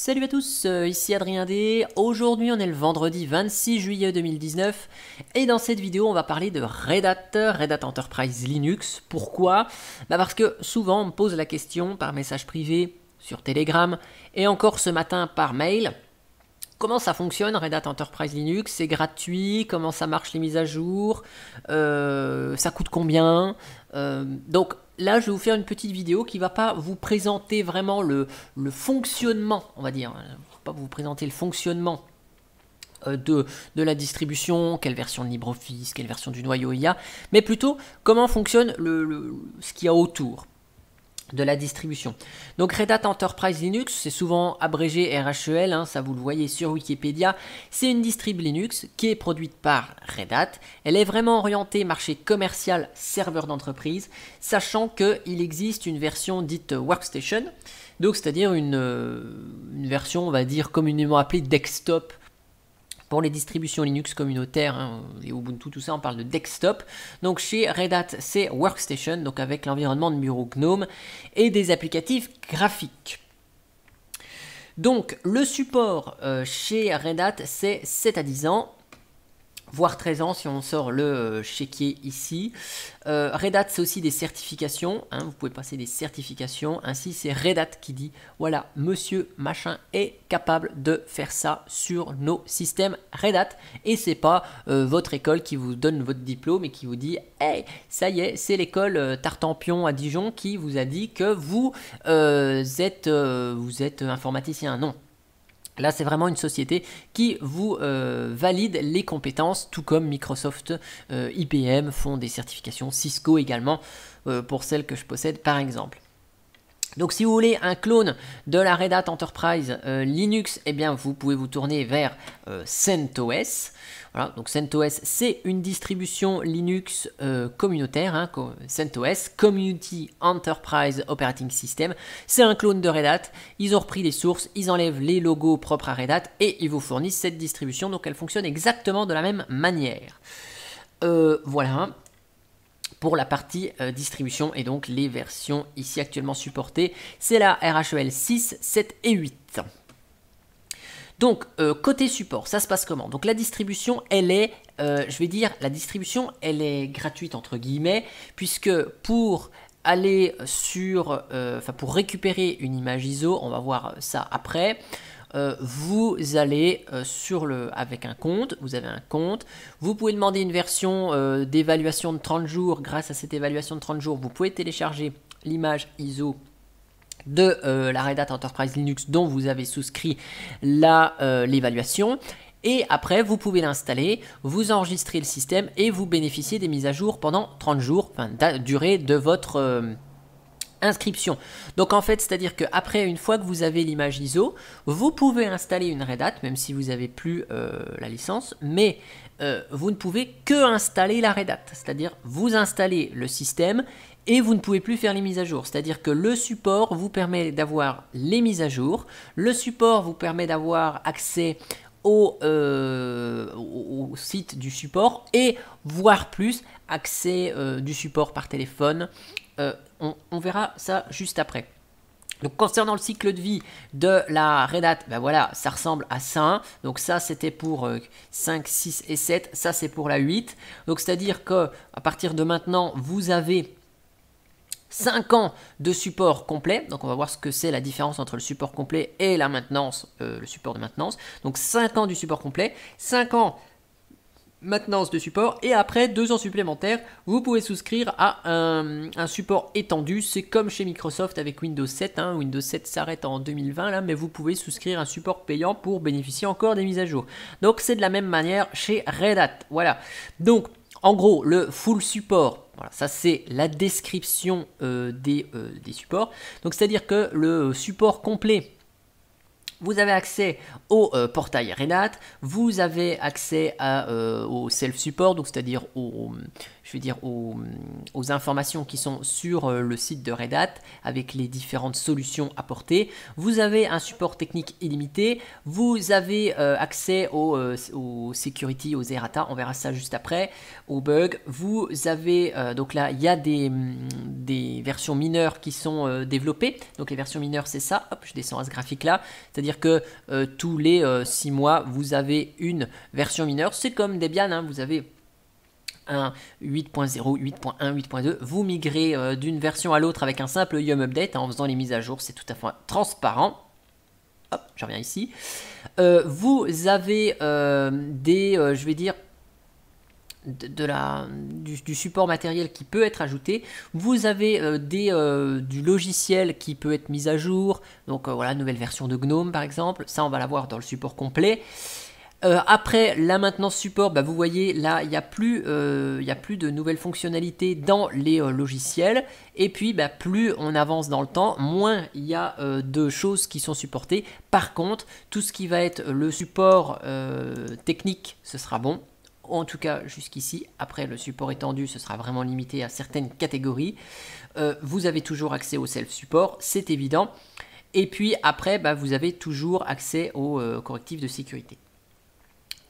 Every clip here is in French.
Salut à tous, ici Adrien D. Aujourd'hui on est le vendredi 26 juillet 2019 et dans cette vidéo on va parler de Red Hat Enterprise Linux. Pourquoi? Parce que souvent on me pose la question par message privé, sur Telegram et encore ce matin par mail. Comment ça fonctionne Red Hat Enterprise Linux? C'est gratuit? Comment ça marche les mises à jour? Ça coûte combien? Donc là je vais vous faire une petite vidéo qui ne va pas vous présenter vraiment le fonctionnement, on va dire. Je ne vais pas vous présenter le fonctionnement de la distribution, quelle version de LibreOffice, quelle version du noyau il y a, mais plutôt comment fonctionne ce qu'il y a autour de la distribution. Donc Red Hat Enterprise Linux, c'est souvent abrégé RHEL, hein, ça vous le voyez sur Wikipédia. C'est une distrib Linux qui est produite par Red Hat. Elle est vraiment orientée marché commercial, serveur d'entreprise, sachant qu'il existe une version dite Workstation, donc c'est-à-dire une version, on va dire, communément appelée desktop. Pour les distributions Linux communautaires, hein, les Ubuntu, tout ça, on parle de desktop. Donc chez Red Hat, c'est Workstation, donc avec l'environnement de bureau GNOME et des applicatifs graphiques. Donc le support chez Red Hat, c'est 7 à 10 ans. Voire 13 ans si on sort le chéquier ici. Red Hat, c'est aussi des certifications. Hein, vous pouvez passer des certifications. Ainsi, c'est Red Hat qui dit, voilà, monsieur machin est capable de faire ça sur nos systèmes Red Hat. Et c'est pas votre école qui vous donne votre diplôme et qui vous dit, hey, ça y est, c'est l'école Tartampion à Dijon qui vous a dit que vous êtes informaticien. Non. Là, c'est vraiment une société qui vous valide les compétences, tout comme Microsoft, IBM font des certifications, Cisco également, pour celles que je possède par exemple. Donc si vous voulez un clone de la Red Hat Enterprise Linux, eh bien vous pouvez vous tourner vers CentOS. Voilà, donc CentOS c'est une distribution Linux communautaire, hein, CentOS, Community Enterprise Operating System. C'est un clone de Red Hat, ils ont repris les sources, ils enlèvent les logos propres à Red Hat et ils vous fournissent cette distribution, donc elle fonctionne exactement de la même manière. Voilà. Pour la partie distribution et donc les versions ici actuellement supportées, c'est la RHEL 6, 7 et 8. Donc côté support, ça se passe comment? Donc la distribution, elle est, je vais dire, la distribution, elle est gratuite entre guillemets, puisque pour aller sur, pour récupérer une image ISO, on va voir ça après. Vous allez avec un compte, vous avez un compte, vous pouvez demander une version d'évaluation de 30 jours, grâce à cette évaluation de 30 jours, vous pouvez télécharger l'image ISO de la Red Hat Enterprise Linux dont vous avez souscrit l'évaluation. Et après, vous pouvez l'installer, vous enregistrez le système et vous bénéficiez des mises à jour pendant 30 jours, enfin, durée de votre inscription. Donc en fait, c'est-à-dire qu'après, une fois que vous avez l'image ISO, vous pouvez installer une Red Hat, même si vous n'avez plus la licence, mais vous ne pouvez que installer la Red Hat, c'est-à-dire vous installez le système et vous ne pouvez plus faire les mises à jour. C'est-à-dire que le support vous permet d'avoir les mises à jour, le support vous permet d'avoir accès au site du support et voire plus accès du support par téléphone. On verra ça juste après. Donc concernant le cycle de vie de la Red Hat, ben voilà, ça ressemble à ça. Donc ça c'était pour 5, 6 et 7, ça c'est pour la 8. Donc c'est-à-dire qu'à partir de maintenant, vous avez 5 ans de support complet. Donc on va voir ce que c'est la différence entre le support complet et la maintenance, le support de maintenance. Donc 5 ans du support complet, 5 ans maintenance de support et après 2 ans supplémentaires vous pouvez souscrire à un support étendu. C'est comme chez Microsoft avec Windows 7, hein. Windows 7 s'arrête en 2020 là, mais vous pouvez souscrire un support payant pour bénéficier encore des mises à jour. Donc c'est de la même manière chez Red Hat. Voilà, donc en gros le full support, voilà, ça c'est la description des supports. Donc c'est à dire que le support complet, vous avez accès au portail Red Hat, vous avez accès au self-support, donc c'est-à-dire aux informations qui sont sur le site de Red Hat avec les différentes solutions apportées. Vous avez un support technique illimité, vous avez accès aux security, aux errata, on verra ça juste après, aux bugs. Vous avez, donc là, il y a des versions mineures qui sont développées. Donc les versions mineures, c'est ça, hop, je descends à ce graphique-là, c'est-à-dire c'est-à-dire que tous les 6 mois, vous avez une version mineure. C'est comme Debian, hein, vous avez un 8.0, 8.1, 8.2, vous migrez d'une version à l'autre avec un simple yum update en faisant les mises à jour, c'est tout à fait transparent. Hop, je reviens ici. Vous avez je vais dire, du support matériel qui peut être ajouté. Vous avez du logiciel qui peut être mis à jour. Donc voilà, nouvelle version de GNOME par exemple. Ça, on va l'avoir dans le support complet. Après la maintenance support, vous voyez là, il n'y a plus de nouvelles fonctionnalités dans les logiciels. Et puis, plus on avance dans le temps, moins il y a de choses qui sont supportées. Par contre, tout ce qui va être le support technique, ce sera bon. En tout cas, jusqu'ici. Après, le support étendu, ce sera vraiment limité à certaines catégories. Vous avez toujours accès au self-support, c'est évident. Et puis après, vous avez toujours accès aux correctifs de sécurité.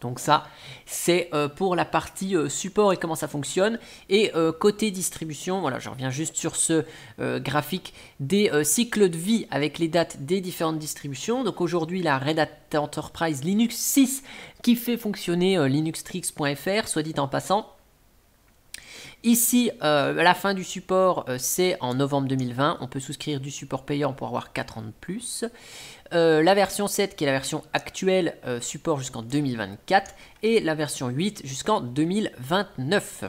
Donc ça, c'est pour la partie support et comment ça fonctionne. Et côté distribution, voilà, je reviens juste sur ce graphique des cycles de vie avec les dates des différentes distributions. Donc aujourd'hui, la Red Hat Enterprise Linux 6 qui fait fonctionner linuxtrix.fr, soit dit en passant. Ici, la fin du support, c'est en novembre 2020. On peut souscrire du support payant pour avoir 4 ans de plus. La version 7, qui est la version actuelle, support jusqu'en 2024. Et la version 8 jusqu'en 2029.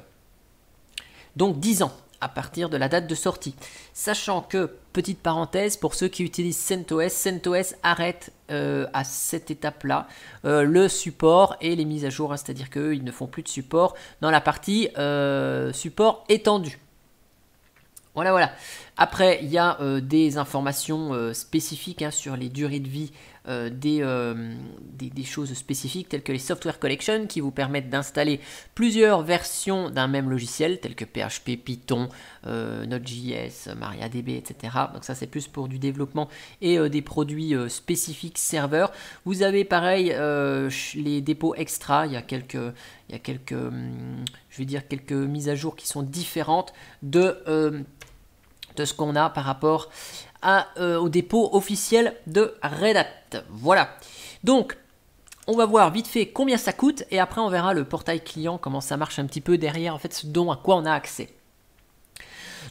Donc 10 ans à partir de la date de sortie. Sachant que, petite parenthèse, pour ceux qui utilisent CentOS, CentOS arrête à cette étape-là le support et les mises à jour, hein, c'est-à-dire qu'ils ne font plus de support dans la partie support étendu. Voilà. Après, il y a des informations spécifiques sur les durées de vie des choses spécifiques telles que les Software Collection qui vous permettent d'installer plusieurs versions d'un même logiciel telles que PHP, Python, Node.js, MariaDB, etc. Donc ça, c'est plus pour du développement et des produits spécifiques serveurs. Vous avez pareil les dépôts extra. Il y a quelques je vais dire quelques mises à jour qui sont différentes de ce qu'on a par rapport au dépôt officiel de Red Hat. Voilà. Donc, on va voir vite fait combien ça coûte et après on verra le portail client, comment ça marche un petit peu derrière, en fait, ce dont à quoi on a accès.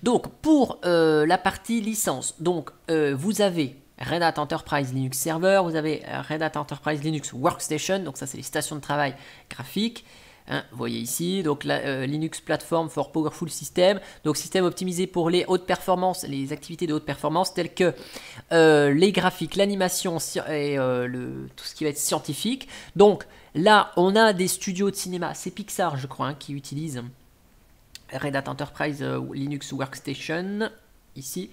Donc, pour la partie licence, donc vous avez Red Hat Enterprise Linux Server, vous avez Red Hat Enterprise Linux Workstation, donc ça c'est les stations de travail graphiques. Vous voyez ici, donc la Linux Platform for Powerful System, donc système optimisé pour les hautes performances, les activités de haute performance telles que les graphiques, l'animation et tout ce qui va être scientifique. Donc là, on a des studios de cinéma, c'est Pixar je crois, qui utilisent Red Hat Enterprise Linux Workstation, ici.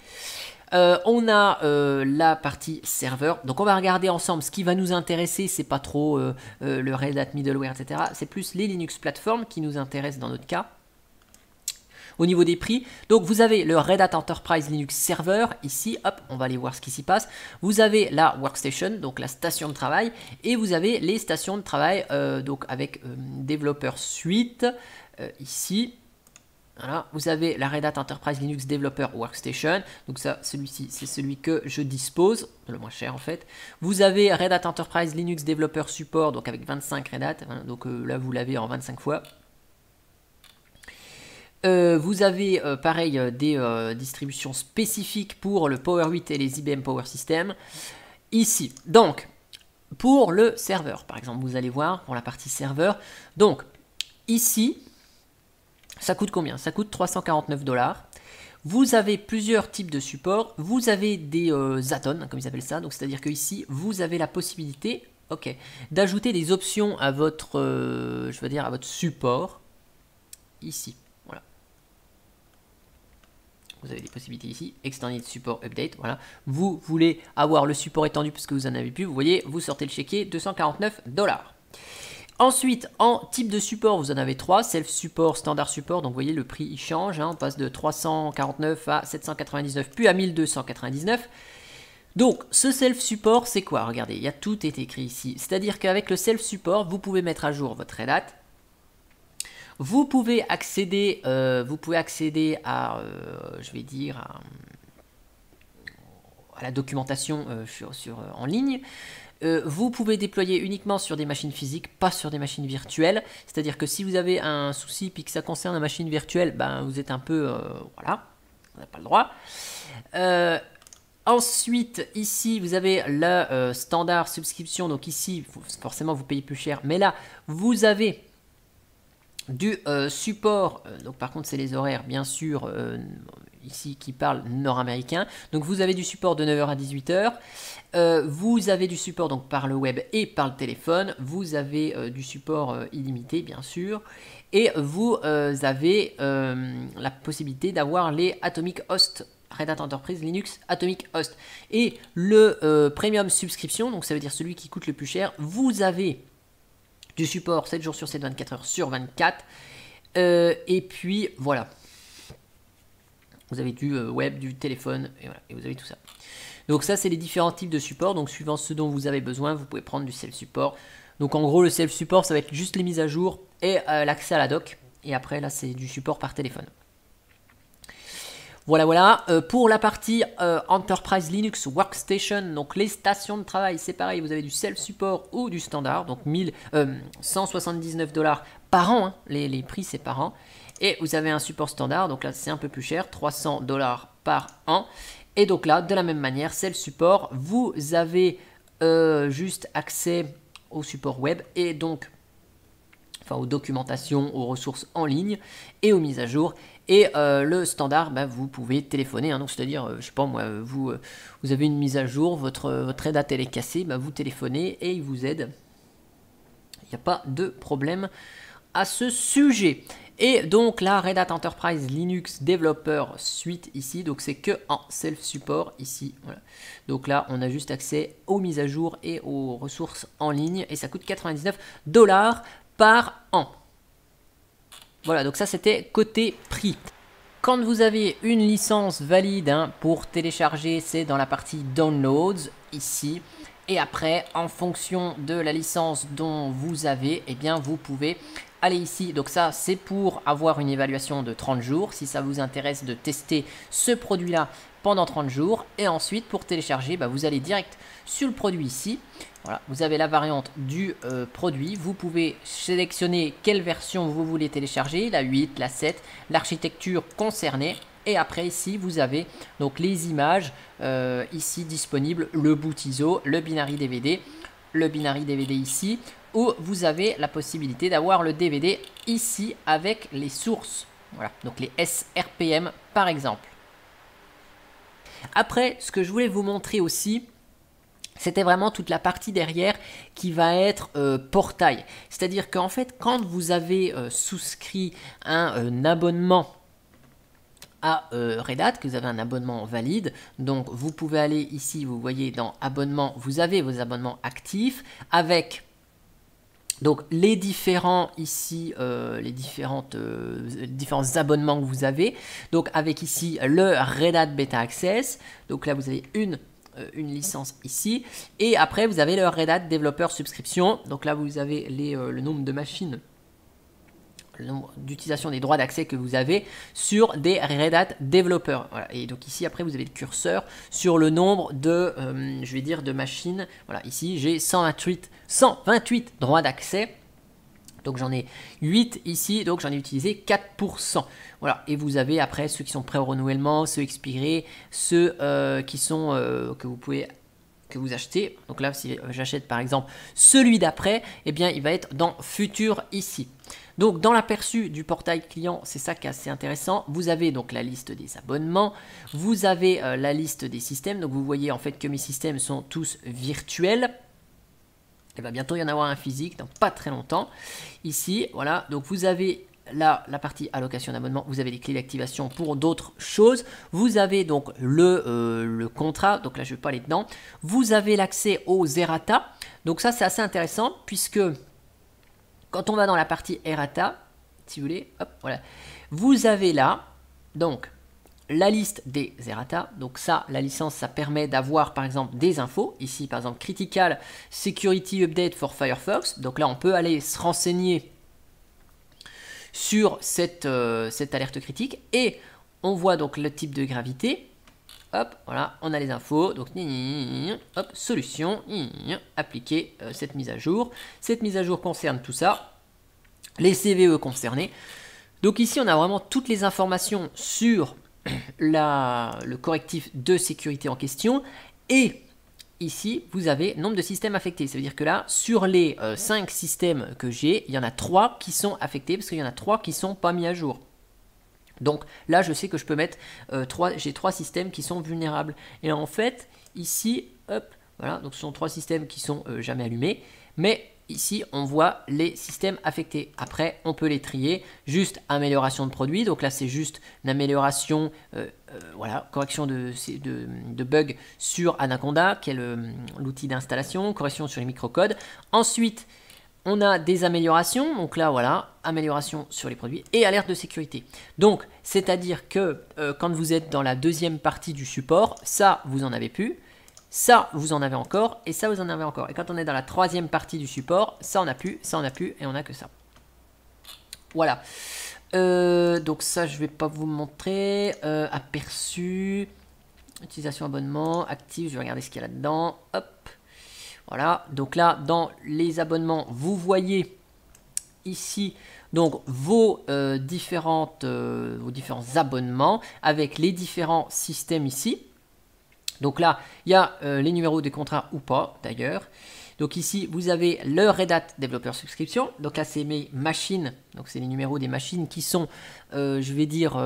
On a la partie serveur, donc on va regarder ensemble. Ce qui va nous intéresser, c'est pas trop le Red Hat Middleware, etc. C'est plus les Linux Platform qui nous intéressent dans notre cas. Au niveau des prix, donc vous avez le Red Hat Enterprise Linux Server, ici, hop, on va aller voir ce qui s'y passe. Vous avez la Workstation, donc la station de travail, et vous avez les stations de travail, donc avec Developer Suite, ici. Voilà, vous avez la Red Hat Enterprise Linux Developer Workstation, donc ça, celui-ci, c'est celui que je dispose, le moins cher en fait. Vous avez Red Hat Enterprise Linux Developer Support, donc avec 25 Red Hat, hein, donc là vous l'avez en 25 fois. Vous avez pareil des distributions spécifiques pour le Power 8 et les IBM Power System. Ici, donc, pour le serveur, par exemple, vous allez voir pour la partie serveur. Donc, ici, ça coûte combien? Ça coûte 349 $. Vous avez plusieurs types de supports. Vous avez des add-ons, comme ils appellent ça. Donc, c'est-à-dire que ici, vous avez la possibilité, d'ajouter des options à votre, je veux dire, à votre support. Ici, voilà. Vous avez des possibilités ici, Extended Support Update, voilà. Vous voulez avoir le support étendu parce que vous en avez plus. Vous voyez, vous sortez le chéquier, 249 $. Ensuite, en type de support, vous en avez 3, self-support, standard support, donc vous voyez le prix il change, on passe de 349 à 799, puis à 1299. Donc ce self-support, c'est quoi? Regardez, il y a tout est écrit ici, c'est-à-dire qu'avec le self-support, vous pouvez mettre à jour votre Red Hat, vous pouvez accéder à, je vais dire, la documentation en ligne. Vous pouvez déployer uniquement sur des machines physiques, pas sur des machines virtuelles. C'est-à-dire que si vous avez un souci puis que ça concerne une machine virtuelle, ben, vous êtes un peu... voilà, on n'a pas le droit. Ensuite, ici, vous avez le standard subscription. Donc ici, forcément, vous payez plus cher. Mais là, vous avez du support. Donc par contre, c'est les horaires, bien sûr, ici qui parlent nord-américain. Donc vous avez du support de 9h à 18h. Vous avez du support donc par le web et par le téléphone. Vous avez du support illimité, bien sûr. Et vous avez la possibilité d'avoir les Atomic Host, Red Hat Enterprise Linux Atomic Host. Et le Premium Subscription, donc ça veut dire celui qui coûte le plus cher, vous avez du support 7 jours sur 7, 24 heures sur 24. Et puis voilà. Vous avez du web, du téléphone, et voilà, et vous avez tout ça. Donc ça, c'est les différents types de support. Donc suivant ce dont vous avez besoin, vous pouvez prendre du self-support. Donc en gros, le self-support, ça va être juste les mises à jour et l'accès à la doc. Et après, là, c'est du support par téléphone. Voilà, voilà. Pour la partie Enterprise Linux Workstation, donc les stations de travail, c'est pareil. Vous avez du self-support ou du standard. Donc 179 $ par an. Hein, les prix, c'est par an. Et vous avez un support standard, donc là c'est un peu plus cher, 300 $ par an. Et donc là, de la même manière, c'est le support. Vous avez juste accès au support web et donc, enfin aux documentations, aux ressources en ligne et aux mises à jour. Et le standard, bah, vous pouvez téléphoner, hein, donc c'est-à-dire, je sais pas moi, vous avez une mise à jour, votre Red Hat elle est cassée, bah, vous téléphonez et il vous aide. Il n'y a pas de problème à ce sujet. Et donc la Red Hat Enterprise Linux Developer Suite ici, donc c'est que en self-support ici. Voilà. Donc là, on a juste accès aux mises à jour et aux ressources en ligne et ça coûte 99 $ par an. Voilà, donc ça c'était côté prix. Quand vous avez une licence valide hein, pour télécharger, c'est dans la partie Downloads ici. Et après, en fonction de la licence dont vous avez, eh bien vous pouvez aller ici. Donc ça, c'est pour avoir une évaluation de 30 jours. Si ça vous intéresse de tester ce produit-là pendant 30 jours. Et ensuite, pour télécharger, bah, vous allez direct sur le produit ici. Voilà, vous avez la variante du produit. Vous pouvez sélectionner quelle version vous voulez télécharger, la 8, la 7, l'architecture concernée. Et après ici, vous avez donc les images ici disponibles, le boot ISO, le binary DVD ici, où vous avez la possibilité d'avoir le DVD ici avec les sources. Voilà, donc les SRPM par exemple. Après, ce que je voulais vous montrer aussi, c'était vraiment toute la partie derrière qui va être portail. C'est-à-dire qu'en fait, quand vous avez souscrit un abonnement à Red Hat, que vous avez un abonnement valide, donc vous pouvez aller ici, vous voyez dans abonnement, vous avez vos abonnements actifs avec donc les différents ici, différents abonnements que vous avez, donc avec ici le Red Hat Beta Access, donc là vous avez une licence ici, et après vous avez le Red Hat Developer Subscription, donc là vous avez le nombre de machines, le nombre d'utilisation des droits d'accès que vous avez sur des Red Hat Developers. Voilà. Et donc ici, après, vous avez le curseur sur le nombre de, je vais dire, de machines. Voilà, ici, j'ai 128 droits d'accès. Donc j'en ai 8 ici, donc j'en ai utilisé 4%. Voilà, et vous avez après ceux qui sont prêts au renouvellement, ceux expirés, ceux qui sont que vous achetez. Donc là, si j'achète par exemple celui d'après, eh bien il va être dans futur ici. Donc dans l'aperçu du portail client, c'est ça qui est assez intéressant. Vous avez donc la liste des abonnements, vous avez la liste des systèmes. Donc vous voyez en fait que mes systèmes sont tous virtuels. Il va bientôt y en avoir un physique dans pas très longtemps. Ici, voilà, donc vous avez là la partie allocation d'abonnement, vous avez les clés d'activation pour d'autres choses. Vous avez donc le contrat, donc là je ne vais pas aller dedans. Vous avez l'accès aux errata. Donc ça c'est assez intéressant puisque quand on va dans la partie errata, si vous voulez, hop, voilà, vous avez là donc la liste des errata. Donc ça, la licence, ça permet d'avoir par exemple des infos. Ici par exemple Critical Security Update for Firefox. Donc là on peut aller se renseigner sur cette alerte critique et on voit donc le type de gravité. Hop, voilà, on a les infos. Donc, hop, solution, appliquer cette mise à jour. Cette mise à jour concerne tout ça. Les CVE concernés. Donc ici, on a vraiment toutes les informations sur le correctif de sécurité en question. Et ici, vous avez nombre de systèmes affectés. Ça veut dire que là, sur les 5 systèmes que j'ai, il y en a 3 qui sont affectés parce qu'il y en a 3 qui ne sont pas mis à jour. Donc là, je sais que je peux mettre j'ai 3 systèmes qui sont vulnérables. Et en fait, ici, hop, voilà, donc ce sont 3 systèmes qui sont jamais allumés. Mais ici, on voit les systèmes affectés. Après, on peut les trier. Juste amélioration de produit. Donc là, c'est juste une amélioration, voilà, correction de bugs sur Anaconda, qui est l'outil d'installation, correction sur les microcodes. Ensuite, on a des améliorations. Donc là, voilà, amélioration sur les produits et alerte de sécurité. Donc, c'est-à-dire que quand vous êtes dans la deuxième partie du support, ça, vous en avez plus. Ça, vous en avez encore, et ça, vous en avez encore. Et quand on est dans la troisième partie du support, ça, on n'a plus, ça, on n'a plus, et on n'a que ça. Voilà. Donc ça, je ne vais pas vous montrer. Aperçu, utilisation abonnement, actif, je vais regarder ce qu'il y a là-dedans. Hop. Voilà. Donc là, dans les abonnements, vous voyez ici donc vos différents abonnements avec les différents systèmes ici. Donc là, il y a les numéros des contrats ou pas d'ailleurs. Donc ici, vous avez le Red Hat Developer Subscription. Donc là, c'est mes machines. Donc c'est les numéros des machines qui sont, je vais dire,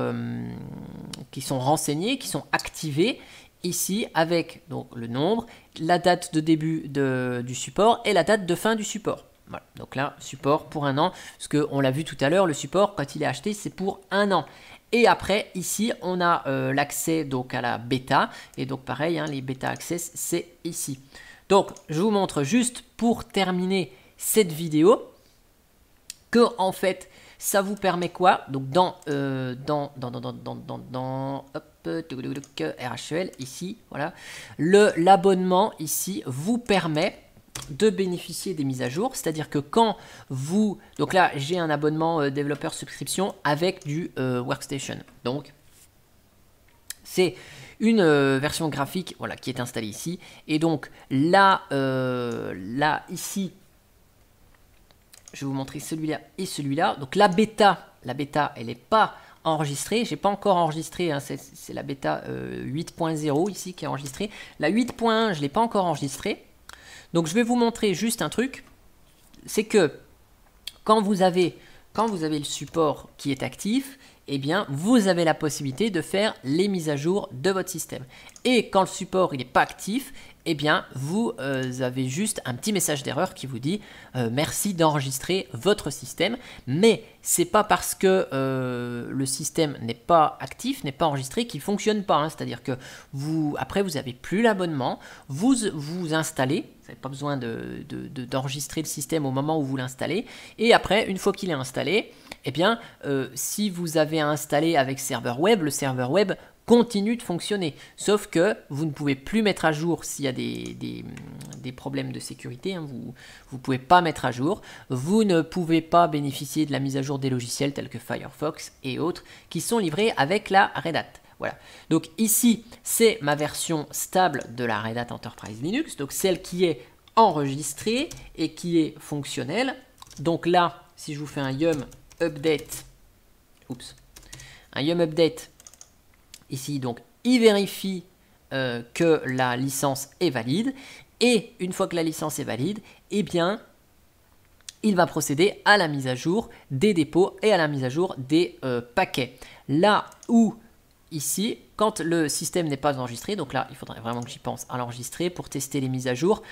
qui sont renseignées, qui sont activées. Ici, avec donc, le nombre, la date de début du support et la date de fin du support. Voilà. Donc là, support pour 1 an. Parce qu'on l'a vu tout à l'heure, le support, quand il est acheté, c'est pour 1 an. Et après, ici, on a l'accès donc à la bêta. Et donc, pareil, hein, les bêta access, c'est ici. Donc, je vous montre juste pour terminer cette vidéo que, en fait, ça vous permet quoi? Donc, dans RHEL, ici, voilà, l'abonnement, ici, vous permet de bénéficier des mises à jour, c'est-à-dire que quand vous... Donc là, j'ai un abonnement développeur subscription avec du Workstation. Donc, c'est une version graphique voilà, qui est installée ici. Et donc, là, ici, je vais vous montrer celui-là et celui-là. Donc, la bêta, elle n'est pas enregistrée. Je n'ai pas encore enregistré. Hein, c'est la bêta 8.0 ici qui est enregistrée. La 8.1, je ne l'ai pas encore enregistrée. Donc, je vais vous montrer juste un truc. C'est que quand vous avez le support qui est actif, eh bien, vous avez la possibilité de faire les mises à jour de votre système. Et quand le support n'est pas actif, eh bien, vous avez juste un petit message d'erreur qui vous dit merci d'enregistrer votre système. Mais c'est pas parce que le système n'est pas actif, n'est pas enregistré qu'il ne fonctionne pas. Hein. C'est-à-dire que après, vous n'avez plus l'abonnement, vous installez. Vous n'avez pas besoin d'enregistrer le système au moment où vous l'installez. Et après, une fois qu'il est installé, eh bien, si vous avez installé avec serveur web, le serveur web continue de fonctionner. Sauf que vous ne pouvez plus mettre à jour s'il y a des problèmes de sécurité. Hein, vous ne pouvez pas mettre à jour. Vous ne pouvez pas bénéficier de la mise à jour des logiciels tels que Firefox et autres qui sont livrés avec la Red Hat. Voilà. Donc ici, c'est ma version stable de la Red Hat Enterprise Linux, donc celle qui est enregistrée et qui est fonctionnelle. Donc là, si je vous fais un yum update, ici, donc il vérifie que la licence est valide. Et une fois que la licence est valide, eh bien, il va procéder à la mise à jour des dépôts et à la mise à jour des paquets. Là où ici, quand le système n'est pas enregistré, donc là, il faudrait vraiment que j'y pense à l'enregistrer pour tester les mises à jour.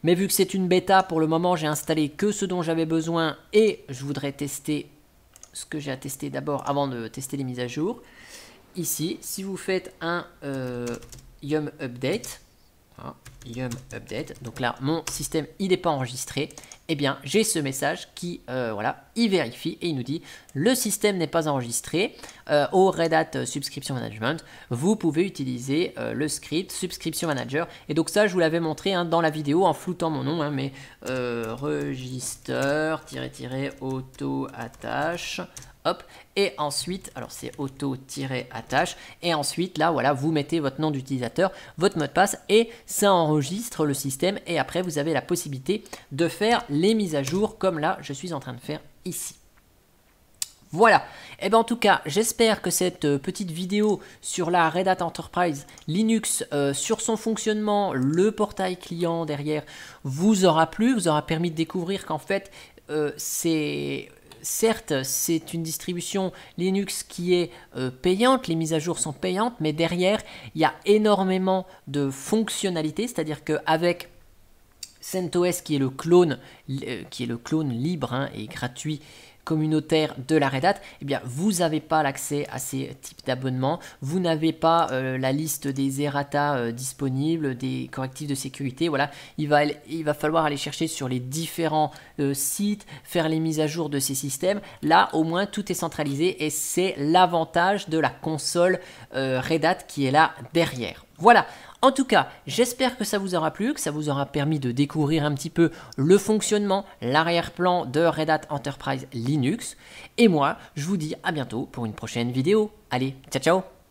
Mais vu que c'est une bêta, pour le moment, j'ai installé que ce dont j'avais besoin et je voudrais tester ce que j'ai à tester d'abord avant de tester les mises à jour. Ici, si vous faites un yum update, voilà, yum update, donc là mon système il n'est pas enregistré, eh bien j'ai ce message qui voilà, il vérifie et il nous dit le système n'est pas enregistré au Red Hat Subscription Management, vous pouvez utiliser le script Subscription Manager. Et donc ça je vous l'avais montré hein, dans la vidéo en floutant mon nom, hein, mais register auto attache. Hop, et ensuite, alors c'est auto-attache, et ensuite là voilà, vous mettez votre nom d'utilisateur, votre mot de passe, et ça enregistre le système, et après vous avez la possibilité de faire les mises à jour comme là je suis en train de faire ici. Voilà, et bien en tout cas j'espère que cette petite vidéo sur la Red Hat Enterprise Linux, sur son fonctionnement, le portail client derrière, vous aura plu, vous aura permis de découvrir qu'en fait certes, c'est une distribution Linux qui est payante, les mises à jour sont payantes, mais derrière, il y a énormément de fonctionnalités, c'est-à-dire qu'avec CentOS qui est le clone libre hein, et gratuit communautaire de la Red Hat, eh bien, vous n'avez pas l'accès à ces types d'abonnements, vous n'avez pas la liste des errata disponibles, des correctifs de sécurité, voilà, il va falloir aller chercher sur les différents sites, faire les mises à jour de ces systèmes. Là, au moins, tout est centralisé et c'est l'avantage de la console Red Hat qui est là derrière. Voilà. En tout cas, j'espère que ça vous aura plu, que ça vous aura permis de découvrir un petit peu le fonctionnement, l'arrière-plan de Red Hat Enterprise Linux. Et moi, je vous dis à bientôt pour une prochaine vidéo. Allez, ciao ciao!